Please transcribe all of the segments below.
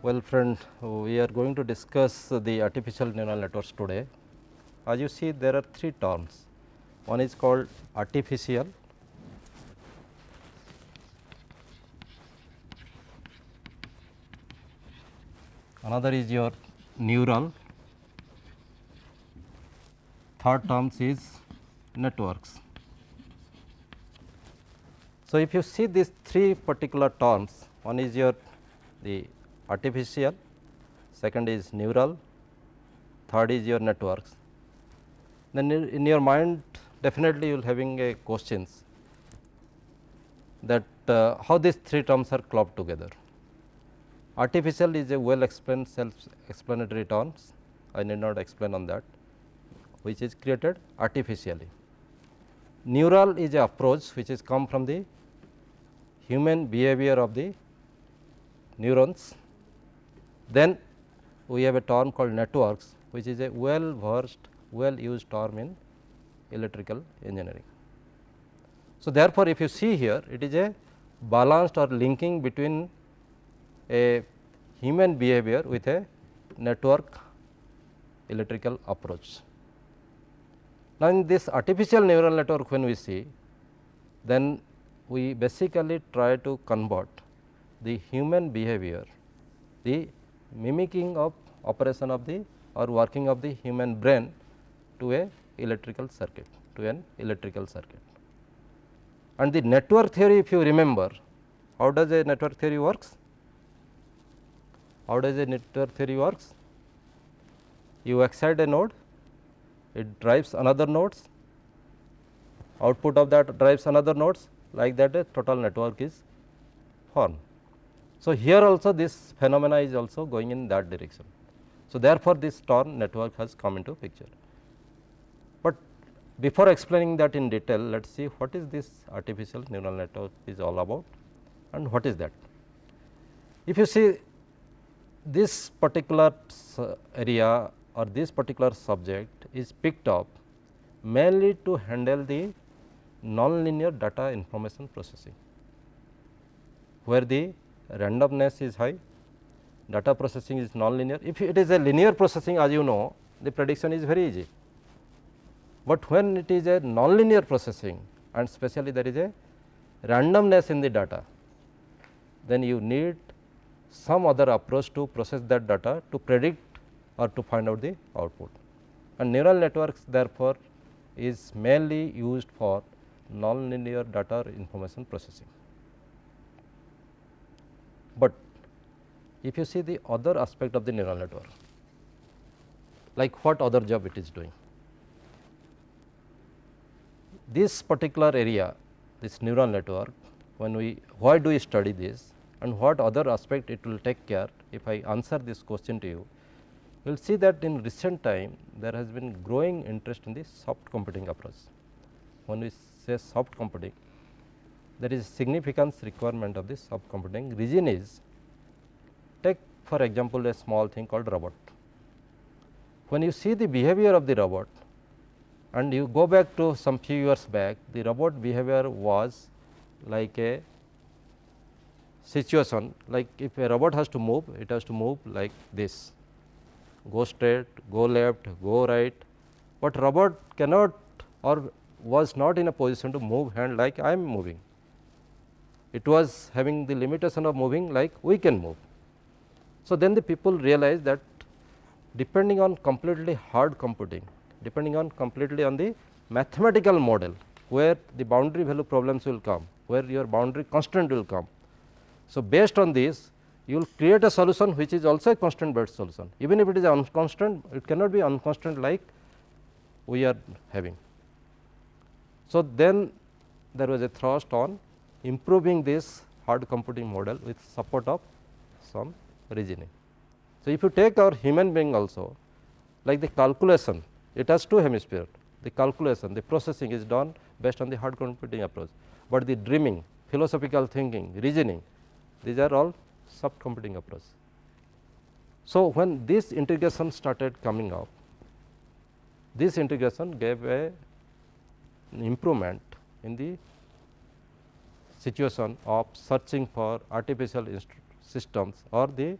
Well, friend, we are going to discuss the artificial neural networks today. As you see, there are three terms. One is called artificial, another is your neural, third terms is networks. So, if you see these three particular terms, one is your the artificial, second is neural, third is your networks. Then in your mind definitely you will having a questions that how these three terms are clubbed together. Artificial is a well explained self explanatory terms, I need not explain on that, which is created artificially. Neural is a approach which is come from the human behavior of the neurons. Then we have a term called networks, which is a well versed, well used term in electrical engineering. So, therefore, if you see here, it is a balanced or linking between a human behavior with a network electrical approach. Now, in this artificial neural network when we see, then we basically try to convert the human behavior, the mimicking of operation of the or working of the human brain to a electrical circuit, to an electrical circuit. And the network theory, if you remember, how does a network theory works? How does a network theory works? You excite a node, it drives another nodes, output of that drives another nodes, like that a total network is formed. So, here also this phenomena is also going in that direction. So, therefore, this term network has come into picture. But before explaining that in detail, let us see what is this artificial neural network is all about and what is that. If you see this particular area or this particular subject is picked up mainly to handle the nonlinear data information processing, where the randomness is high, data processing is nonlinear. If it is a linear processing, as you know, the prediction is very easy, but when it is a nonlinear processing and especially there is a randomness in the data, then you need some other approach to process that data to predict or to find out the output. And neural networks therefore, is mainly used for nonlinear data information processing. But if you see the other aspect of the neural network, like what other job it is doing, this particular area, this neural network, when we why do we study this and what other aspect it will take care. If I answer this question to you, you will see that in recent time there has been growing interest in the soft computing approach. When we say soft computing, there is significant requirement of this soft computing. Reason is, take for example, a small thing called robot. When you see the behavior of the robot and you go back to some few years back, the robot behavior was like a situation, like if a robot has to move, it has to move like this, go straight, go left, go right, but robot cannot or was not in a position to move hand like I am moving. It was having the limitation of moving like we can move. So, then the people realize that depending on completely hard computing, depending on completely on the mathematical model, where the boundary value problems will come, where your boundary constraint will come. So, based on this, you will create a solution which is also a constant based solution. Even if it is unconstant, it cannot be unconstant like we are having. So, then there was a thrust on improving this hard computing model with support of some reasoning. So, if you take our human being also, like the calculation, it has two hemispheres. The calculation, the processing is done based on the hard computing approach, but the dreaming, philosophical thinking, reasoning, these are all soft computing approach. So, when this integration started coming up, this integration gave a improvement in the situation of searching for artificial systems or the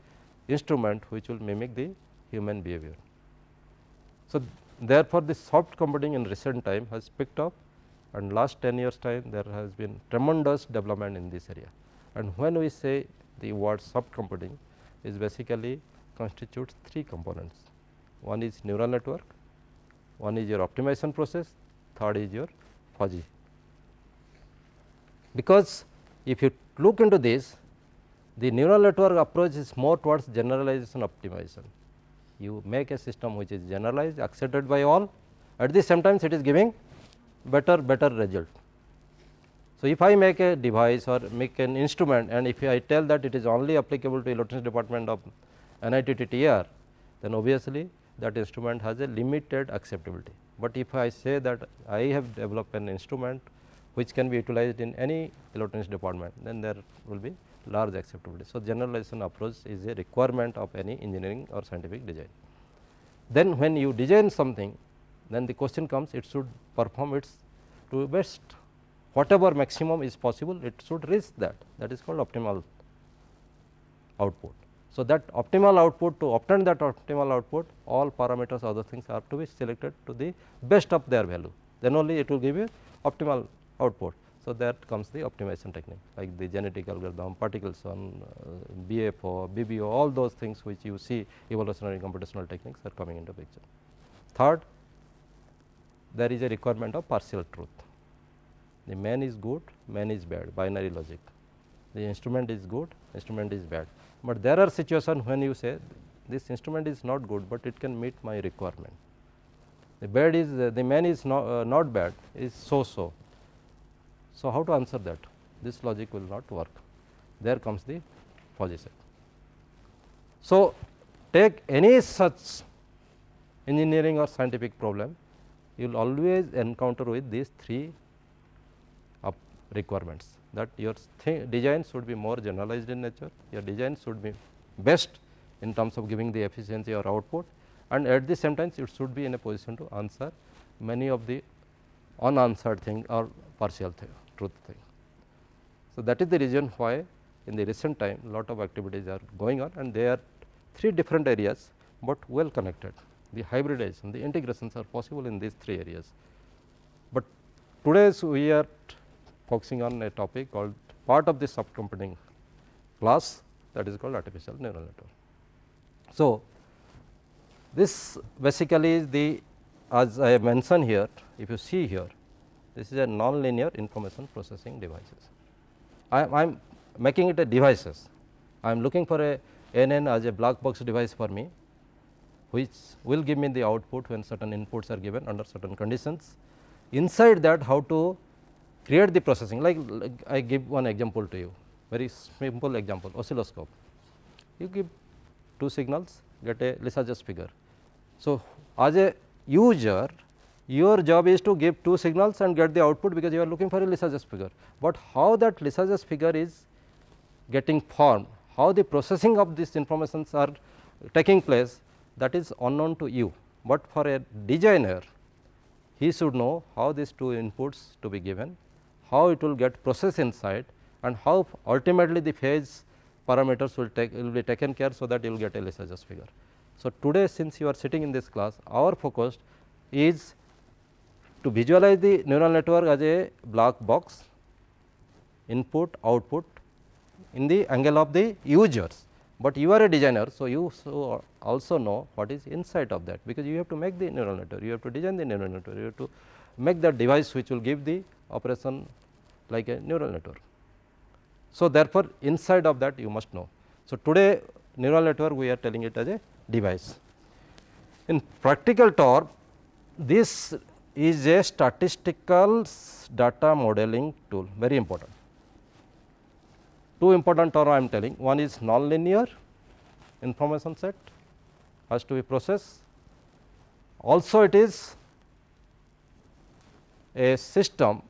instrument which will mimic the human behavior. So, therefore, the soft computing in recent time has picked up, and last 10 years time there has been tremendous development in this area. And when we say the word soft computing, is basically constitutes three components. One is neural network, one is your optimization process, third is your fuzzy. Because if you look into this, the neural network approach is more towards generalization optimization. You make a system which is generalized, accepted by all, at the same time it is giving better result. So, if I make a device or make an instrument, and if I tell that it is only applicable to electronics department of NIT TR, then obviously that instrument has a limited acceptability. But if I say that I have developed an instrument which can be utilized in any electronics department, then there will be large acceptability. So, generalization approach is a requirement of any engineering or scientific design. Then when you design something, then the question comes, it should perform its to best, whatever maximum is possible it should reach that is called optimal output. So, that optimal output, to obtain that optimal output, all parameters other things have to be selected to the best of their value, then only it will give you optimal output. So, that comes the optimization technique like the genetic algorithm, Particleson, BFO, BBO, all those things which you see evolutionary computational techniques are coming into picture. Third, there is a requirement of partial truth. The man is good, man is bad, binary logic. The instrument is good, instrument is bad. But there are situations when you say this instrument is not good, but it can meet my requirement. The bad is the man is not bad, is so. So, how to answer that? This logic will not work. There comes the fuzzy set. So, take any such engineering or scientific problem, you will always encounter with these three requirements, that your design should be more generalized in nature, your design should be best in terms of giving the efficiency or output, and at the same time it should be in a position to answer many of the unanswered thing or partial truth thing. So, that is the reason why in the recent time lot of activities are going on, and they are three different areas, but well connected. The hybridization, the integrations are possible in these three areas. But today we are focusing on a topic called part of the soft computing class, that is called artificial neural network. So, this basically is the, as I mentioned here, if you see here, this is a non-linear information processing devices. I am making it a devices. I am looking for a NN as a black box device for me, which will give me the output when certain inputs are given under certain conditions. Inside that, how to create the processing, like I give one example to you, very simple example, oscilloscope. You give two signals, get a Lissajous figure. So, as a user, your job is to give two signals and get the output, because you are looking for a Lissajous figure. But how that Lissajous figure is getting formed, how the processing of these informations are taking place, that is unknown to you. But for a designer, he should know how these two inputs to be given, how it will get processed inside, and how ultimately the phase parameters will be taken care, so that you will get a Lissajous figure. So, today since you are sitting in this class, our focus is to visualize the neural network as a black box, input output in the angle of the users, but you are a designer. So, you also know what is inside of that, because you have to make the neural network, you have to design the neural network, you have to make the device which will give the operation like a neural network. So, therefore, inside of that you must know. So, today neural network we are telling it as a device. In practical term, this is a statistical data modeling tool, very important. Two important terms I am telling, one is nonlinear information set has to be processed. Also, it is a system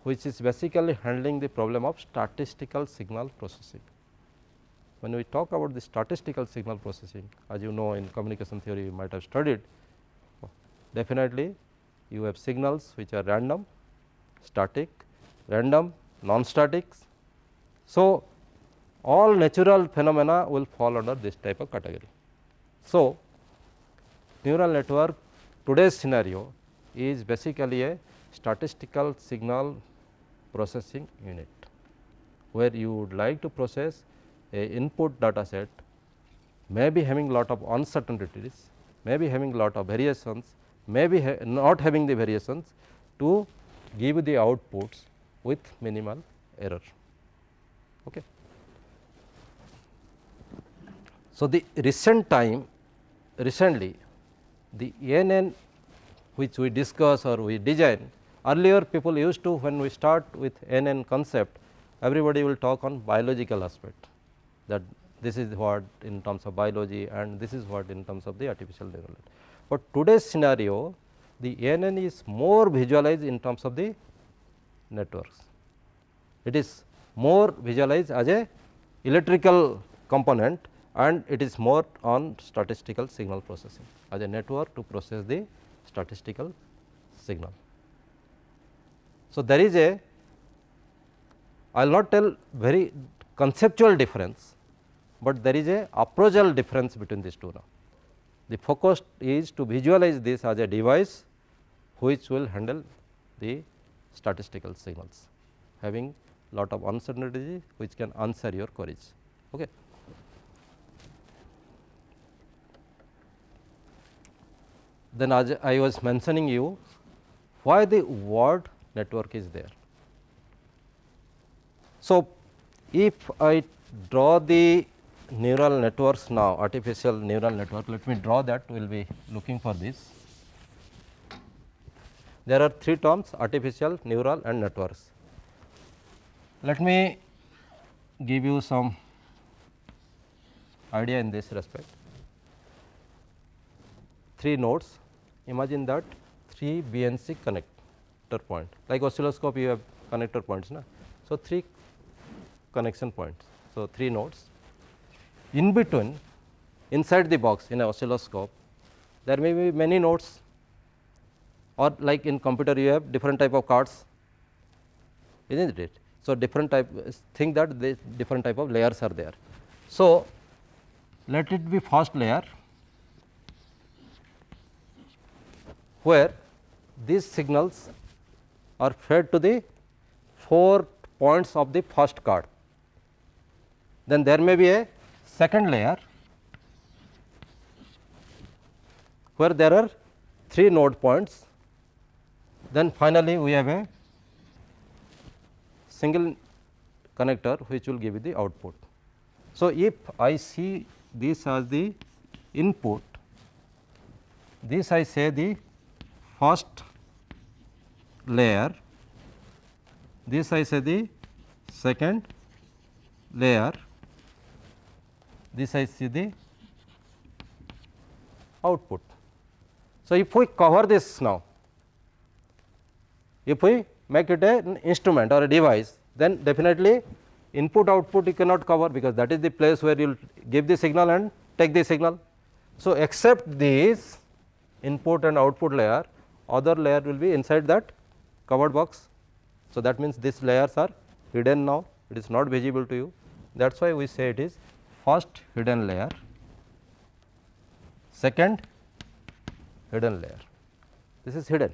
which is basically handling the problem of statistical signal processing. When we talk about the statistical signal processing, as you know, in communication theory you might have studied, definitely you have signals which are random, static, random, non-static. So, all natural phenomena will fall under this type of category. So, neural network today's scenario is basically a statistical signal processing unit, where you would like to process a input data set, may be having lot of uncertainties, may be having lot of variations, may be not having the variations, to give the outputs with minimal error. Okay. So, the recently the NN which we discuss or we design, earlier people used to, when we start with NN concept, everybody will talk on biological aspect, that this is what in terms of biology and this is what in terms of the artificial neural net. But today's scenario, the NN is more visualized in terms of the networks. It is more visualized as a electrical component, and it is more on statistical signal processing as a network to process the statistical signal. So, there is a, I will not tell very conceptual difference, but there is a approachal difference between these two now. The focus is to visualize this as a device which will handle the statistical signals, having lot of uncertainty which can answer your queries. Okay. Then as I was mentioning you, why the word network is there. So, if I draw the neural networks now, artificial neural network, let me draw that, we will be looking for this. There are three terms, artificial, neural and networks. Let me give you some idea in this respect. 3 nodes, imagine that 3 BNC connector point, like oscilloscope you have connector points. Na? So, 3 connection points. So, 3 nodes. In between, inside the box in an oscilloscope, there may be many nodes, or like in computer you have different type of cards, isn't it. So, different type, think that the different type of layers are there. So, let it be first layer, where these signals are fed to the 4 points of the first card. Then there may be a second layer, where there are 3 node points. Then finally, we have a single connector which will give you the output. So, if I see this as the input, this I say the first layer, this I say the second layer, this I see the output. So, if we cover this now, if we make it an instrument or a device, then definitely input output you cannot cover, because that is the place where you will give the signal and take the signal. So, except this input and output layer, other layer will be inside that covered box. So, that means these layers are hidden now, it is not visible to you. That is why we say it is first hidden layer, second hidden layer, this is hidden.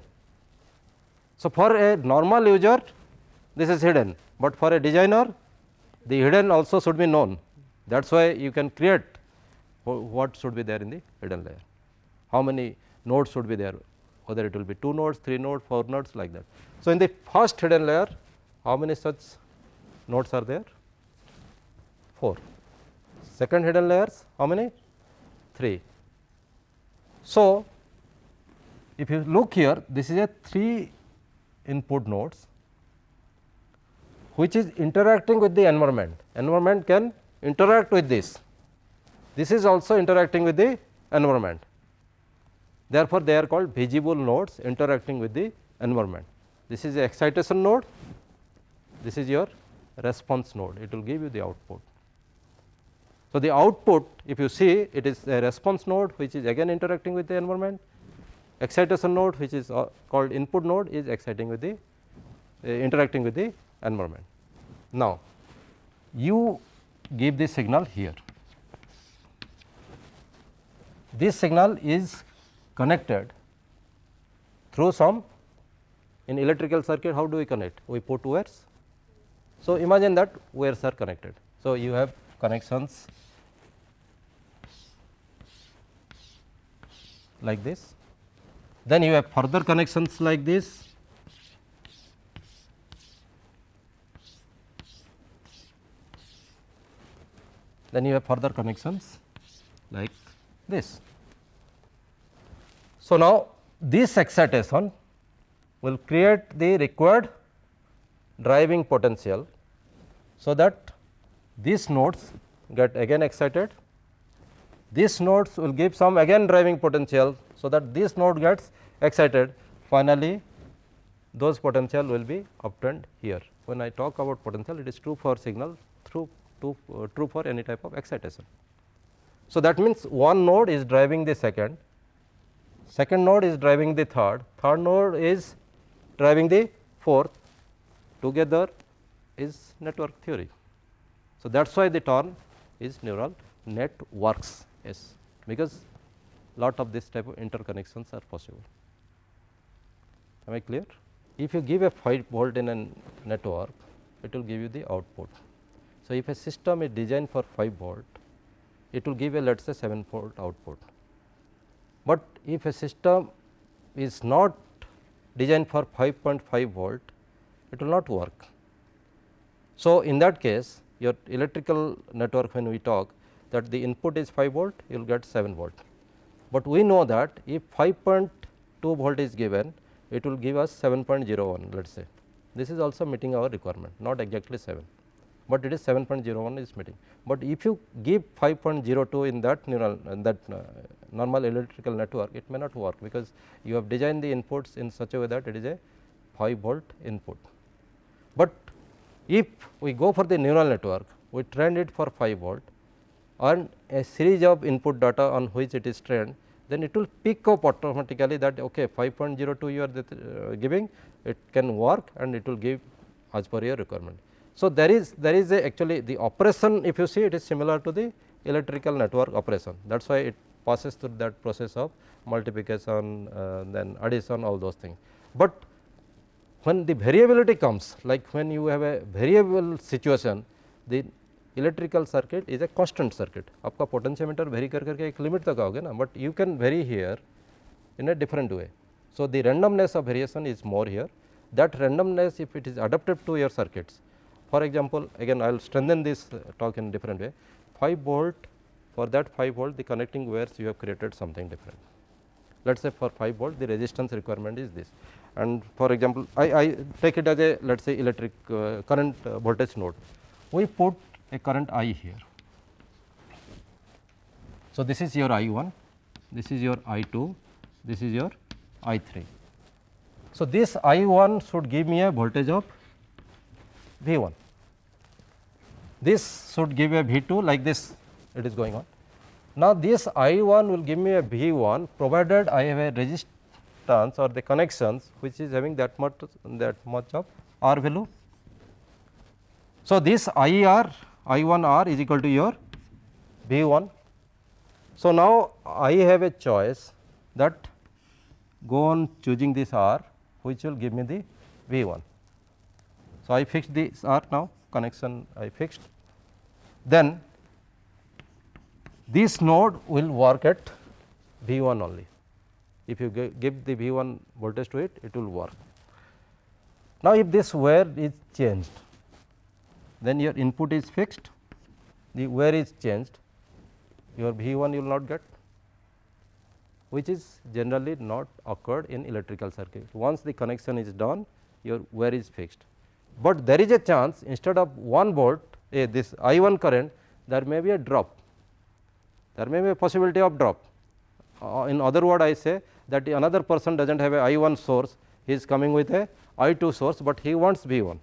So, for a normal user this is hidden, but for a designer the hidden also should be known. That is why you can create what should be there in the hidden layer, how many nodes should be there, whether it will be 2 nodes, 3 nodes, 4 nodes, like that. So, in the first hidden layer, how many such nodes are there? 4. Second hidden layers, how many? 3. So, if you look here, this is a 3 input nodes which is interacting with the environment. Environment can interact with this. This is also interacting with the environment. Therefore, they are called visible nodes interacting with the environment. This is the excitation node, this is your response node, it will give you the output. So, the output, if you see, it is a response node which is again interacting with the environment, excitation node which is called input node is exciting with the interacting with the environment. Now, you give the signal here. This signal is connected through some, in electrical circuit how do we connect? We put wires. So, imagine that wires are connected. So, you have connections like this, then you have further connections like this, then you have further connections like this. So, now this excitation will create the required driving potential, so that these nodes get again excited, these nodes will give some again driving potential, so that this node gets excited, finally, those potential will be obtained here. When I talk about potential, it is true for signal, true for any type of excitation. So, that means one node is driving the second node is driving the third node is driving the fourth, together is network theory. So, that is why the term is neural networks, yes, because lot of this type of interconnections are possible. Am I clear? If you give a 5 volt in a network, it will give you the output. So, if a system is designed for 5 volt, it will give a let us say 7 volt output, but if a system is not designed for 5.5 volt, it will not work. So, in that case your electrical network, when we talk that the input is 5 volt, you will get 7 volt, but we know that if 5.2 volt is given, it will give us 7.01, let us say. This is also meeting our requirement, not exactly 7, but it is 7.01 is meeting. But if you give 5.02 in that neural normal electrical network, it may not work, because you have designed the inputs in such a way that it is a 5 volt input. But if we go for the neural network, we train it for 5 volt and a series of input data on which it is trained, then it will pick up automatically that okay 5.02 you are giving, it can work and it will give as per your requirement. So, there is a actually the operation, if you see, it is similar to the electrical network operation, that is why it passes through that process of multiplication, then addition, all those things. But when the variability comes, like when you have a variable situation, the electrical circuit is a constant circuit. आपका potentiometer vary करके एक limit तक आओगे ना, but you can vary here in a different way. So, the randomness of variation is more here. That randomness, if it is adapted to your circuits, for example, again I will strengthen this talk in different way. 5 volt, for that 5 volt the connecting wires you have created something different. Let us say for 5 volt the resistance requirement is this, and for example, I take it as a let us say electric current voltage node. We put a current I here. So, this is your I 1, this is your I 2, this is your I 3. So, this I 1 should give me a voltage of V 1, this should give a V 2, like this it is going on. Now, this I 1 will give me a V 1 provided I have a resistance or the connections which is having that much of R value. So, this I R I 1 R is equal to your V 1. So, now I have a choice that go on choosing this R which will give me the V 1. So, I fixed this R now, connection I fixed, then this node will work at V 1 only. If you give the V 1 voltage to it, it will work. Now, if this wire is changed, then your input is fixed, the wire is changed, your V 1 you will not get, which is generally not occurred in electrical circuit. Once the connection is done, your wire is fixed, but there is a chance instead of 1 volt this I 1 current, there may be a drop, there may be a possibility of drop. In other word, I say that another person does not have a I 1 source, he is coming with a I 2 source, but he wants V 1.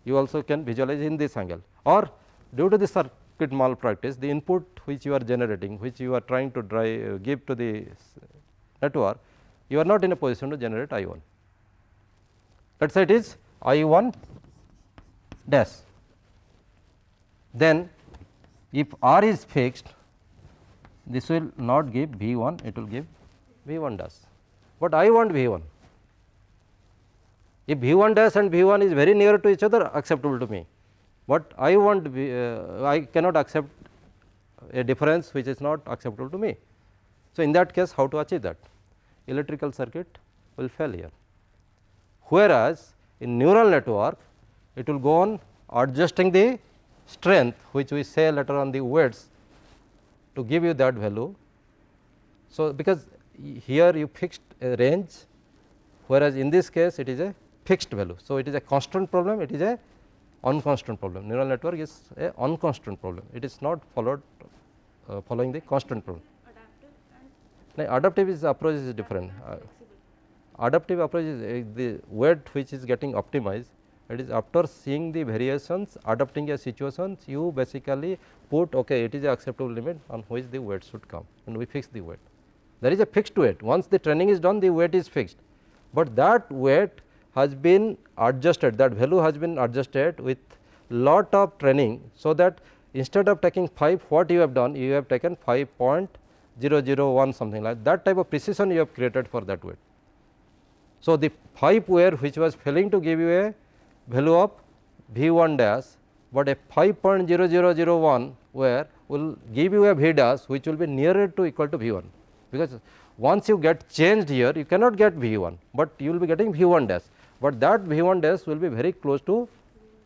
You also can visualize in this angle, or due to the circuit malpractice, the input which you are generating, which you are trying to give to the network, you are not in a position to generate I 1. Let us say it is I 1 dash, then if R is fixed, this will not give V 1, it will give V 1 dash, but I want V 1. If V 1 dash and V 1 is very near to each other, acceptable to me, but I want I cannot accept a difference which is not acceptable to me. So, in that case how to achieve that? Electrical circuit will fail here. Whereas, in neural network it will go on adjusting the strength which we say later on the weights to give you that value. So, because here you fixed a range, whereas in this case it is a fixed value. So, it is a constant problem, it is a unconstant problem. Neural network is a unconstant problem, it is not followed following the constant problem. Adaptive is approach is different. Adaptive approach is the weight which is getting optimized. It is after seeing the variations, adapting a situations, you basically put okay, it is a acceptable limit on which the weight should come, and we fix the weight. There is a fixed weight. Once the training is done, the weight is fixed, but that weight has been adjusted, that value has been adjusted with lot of training. So, that instead of taking 5, what you have done, you have taken 5.001 something like that type of precision you have created for that weight. So, the 5 wire which was failing to give you a value of V 1 dash, but a 5.0001 wire will give you a V dash which will be nearer to equal to V 1, because once you get changed here you cannot get V 1, but you will be getting V 1 dash, but that V 1 dash will be very close to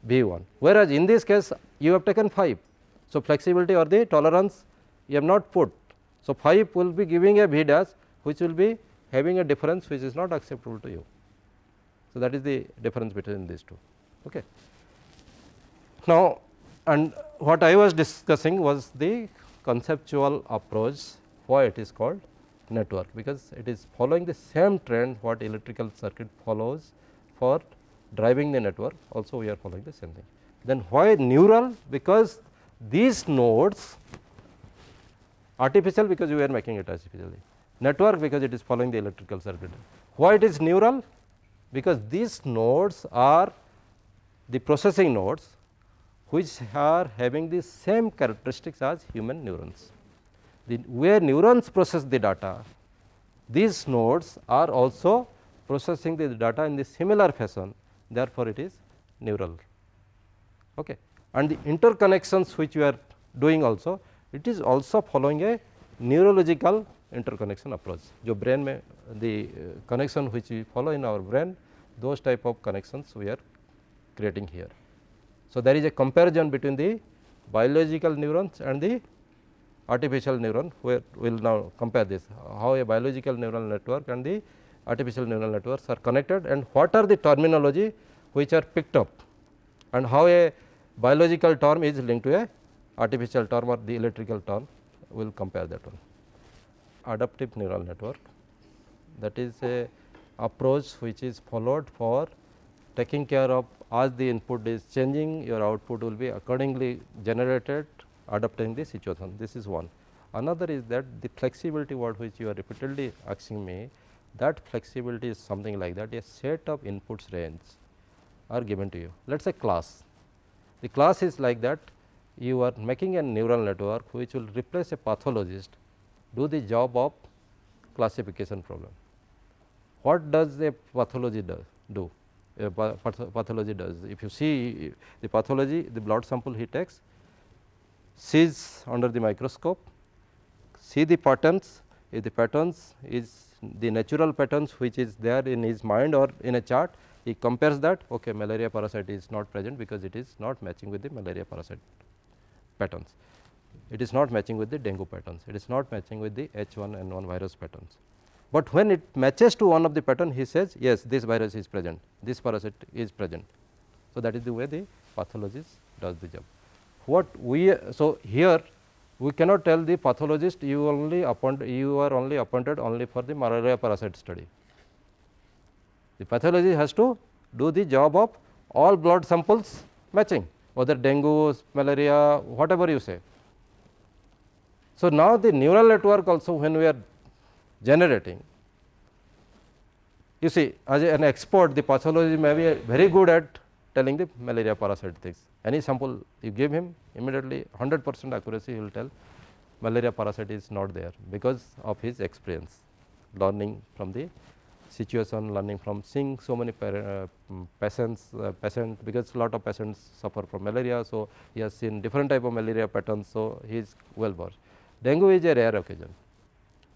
V 1, whereas in this case you have taken 5. So, flexibility or the tolerance you have not put. So, 5 will be giving a V dash which will be having a difference which is not acceptable to you. So, that is the difference between these two. Okay. Now, and what I was discussing was the conceptual approach, why it is called network, because it is following the same trend what electrical circuit follows for driving the network, also we are following the same thing. Then why neural? Because these nodes, artificial because we are making it artificially, network because it is following the electrical circuit. Why it is neural? Because these nodes are the processing nodes which are having the same characteristics as human neurons. The way neurons process the data, these nodes are also processing the data in the similar fashion, therefore, it is neural. Okay. And the interconnections which we are doing also, it is also following a neurological interconnection approach. जो brain में the connection which we follow in our brain, those type of connections we are creating here. So, there is a comparison between the biological neurons and the artificial neuron, where we will now compare this, how a biological neural network and the artificial neural networks are connected, and what are the terminology which are picked up, and how a biological term is linked to a artificial term or the electrical term, we will compare that one. Adaptive neural network, that is a approach which is followed for taking care of as the input is changing, your output will be accordingly generated, adapting the situation. This is one. Another is that the flexibility word which you are repeatedly asking me, that flexibility is something like that, a set of inputs range are given to you. Let us say class. The class is like that, you are making a neural network which will replace a pathologist, do the job of classification problem. What does a pathology do? Pathology does, if you see the pathology, the blood sample he takes, sees under the microscope, see the patterns, if the patterns is the natural patterns which is there in his mind or in a chart, he compares that, okay, malaria parasite is not present because it is not matching with the malaria parasite patterns. It is not matching with the dengue patterns, it is not matching with the H1N1 virus patterns. But when it matches to one of the pattern, he says yes, this virus is present, this parasite is present. So, that is the way the pathologist does the job. What we, so here we cannot tell the pathologist you are only appointed only for the malaria parasite study. The pathologist has to do the job of all blood samples matching, whether dengue, malaria, whatever you say. So, now the neural network also when we are generating, you see as an expert, the pathologist may be very good at telling the malaria parasite things, any sample you give him, immediately 100% accuracy he will tell malaria parasite is not there, because of his experience, learning from the situation, learning from seeing so many patients, because lot of patients suffer from malaria. So, he has seen different type of malaria patterns. So, he is well versed. Dengue is a rare occasion.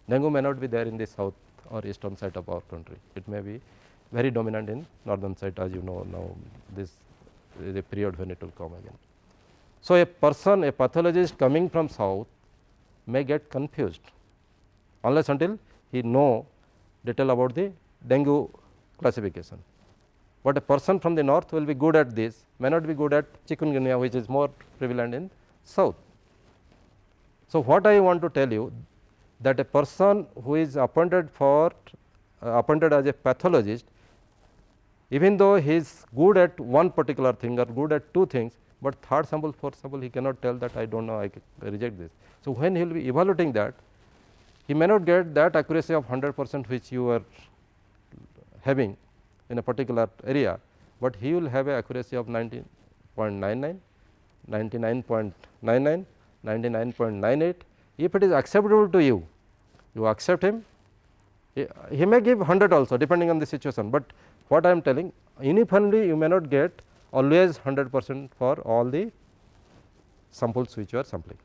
Dengue may not be there in the south or eastern side of our country. It may be very dominant in northern side, as you know now. This is a period when it will come again. So, a person, a pathologist coming from south may get confused unless until he know detail about the dengue classification. But a person from the north will be good at this, may not be good at chikungunya, which is more prevalent in south. So, what I want to tell you, that a person who is appointed as a pathologist, even though he is good at one particular thing or good at two things, but third sample, fourth sample he cannot tell that I do not know, I reject this. So, when he will be evaluating that, he may not get that accuracy of 100% which you are having in a particular area, but he will have a accuracy of 90.99, 99.99, 99.98. If it is acceptable to you, you accept him. He may give 100 also depending on the situation, but what I am telling, uniformly you may not get always 100% for all the samples which you are sampling.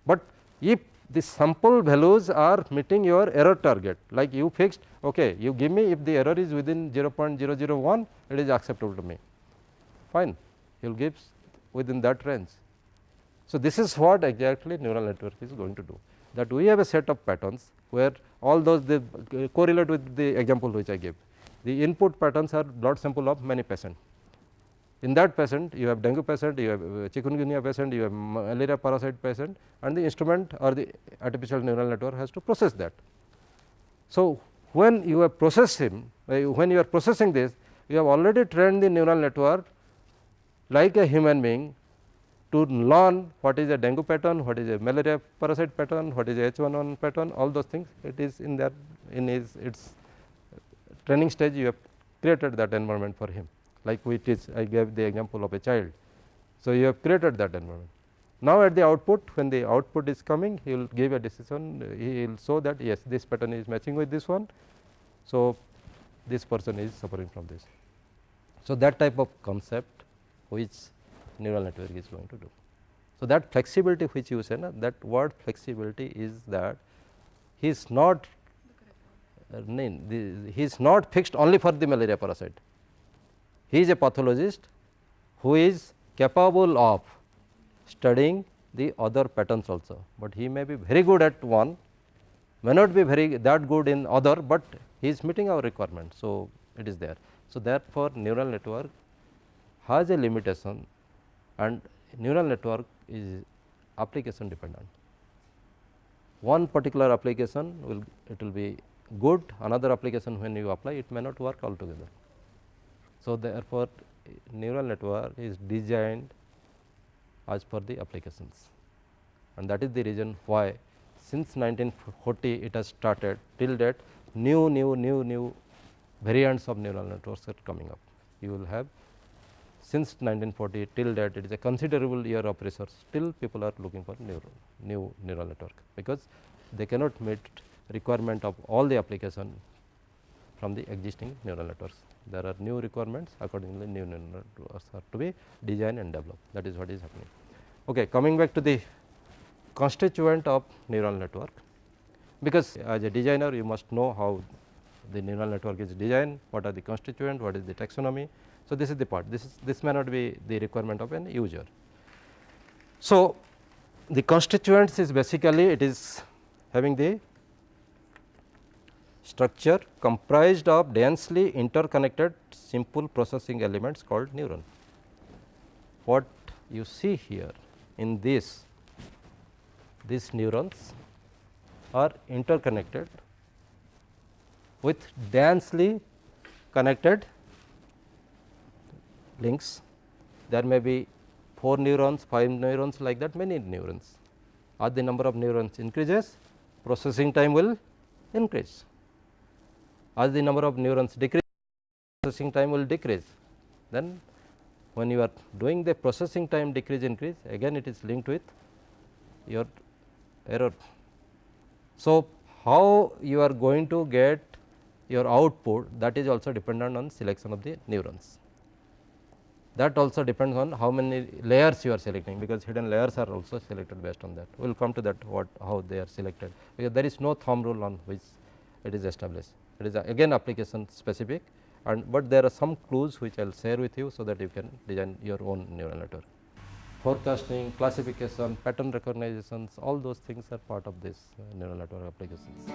But if the sample values are meeting your error target, like you fixed, okay, you give me if the error is within 0.001, it is acceptable to me, fine, he will give within that range. So, this is what exactly neural network is going to do, that we have a set of patterns where all those they correlate with the example which I gave. The input patterns are blood sample of many patients. In that patient you have dengue patient, you have chikungunya patient, you have malaria parasite patient, and the instrument or the artificial neural network has to process that. So, when you have processed him, when you are processing this, you have already trained the neural network like a human being to learn what is a dengue pattern, what is a malaria parasite pattern, what is a H1N1 pattern, all those things. It is in that in its training stage, you have created that environment for him, like we teach. I gave the example of a child. So, you have created that environment. Now, at the output, when the output is coming, he will give a decision, he will show that yes, this pattern is matching with this one. So, this person is suffering from this. So, that type of concept which neural network is going to do. So, that flexibility which you say, that word flexibility is that he is not fixed only for the malaria parasite. He is a pathologist who is capable of studying the other patterns also, but he may be very good at one, may not be that good in other, but he is meeting our requirement. So, it is there. So, therefore, neural network has a limitation, and neural network is application dependent. One particular application will be good, another application when you apply it may not work altogether. So, therefore, neural network is designed as per the applications, and that is the reason why since 1940 it has started till date new variants of neural networks are coming up. You will have since 1940 till date, it is a considerable year of research, still people are looking for new neural network, because they cannot meet requirement of all the application from the existing neural networks. There are new requirements, accordingly new neural networks are to be designed and developed. That is what is happening. Okay, coming back to the constituent of neural network, because as a designer you must know how the neural network is designed, what are the constituent, what is the taxonomy. So, this is the part, this may not be the requirement of an user. So, the constituents is basically it is having the structure comprised of densely interconnected simple processing elements called neuron. What you see here in these neurons are interconnected with densely connected links. There may be 4 neurons, 5 neurons, like that, many neurons. As the number of neurons increases, processing time will increase. As the number of neurons decrease, processing time will decrease. Then when you are doing the processing time decrease increase, again it is linked with your error. So, how you are going to get your output, that is also dependent on selection of the neurons. That also depends on how many layers you are selecting, because hidden layers are also selected based on that. We will come to that how they are selected, because there is no thumb rule on which it is established. It is again application specific, and but there are some clues which I will share with you, so that you can design your own neural network. Forecasting, classification, pattern recognitions, all those things are part of this neural network applications.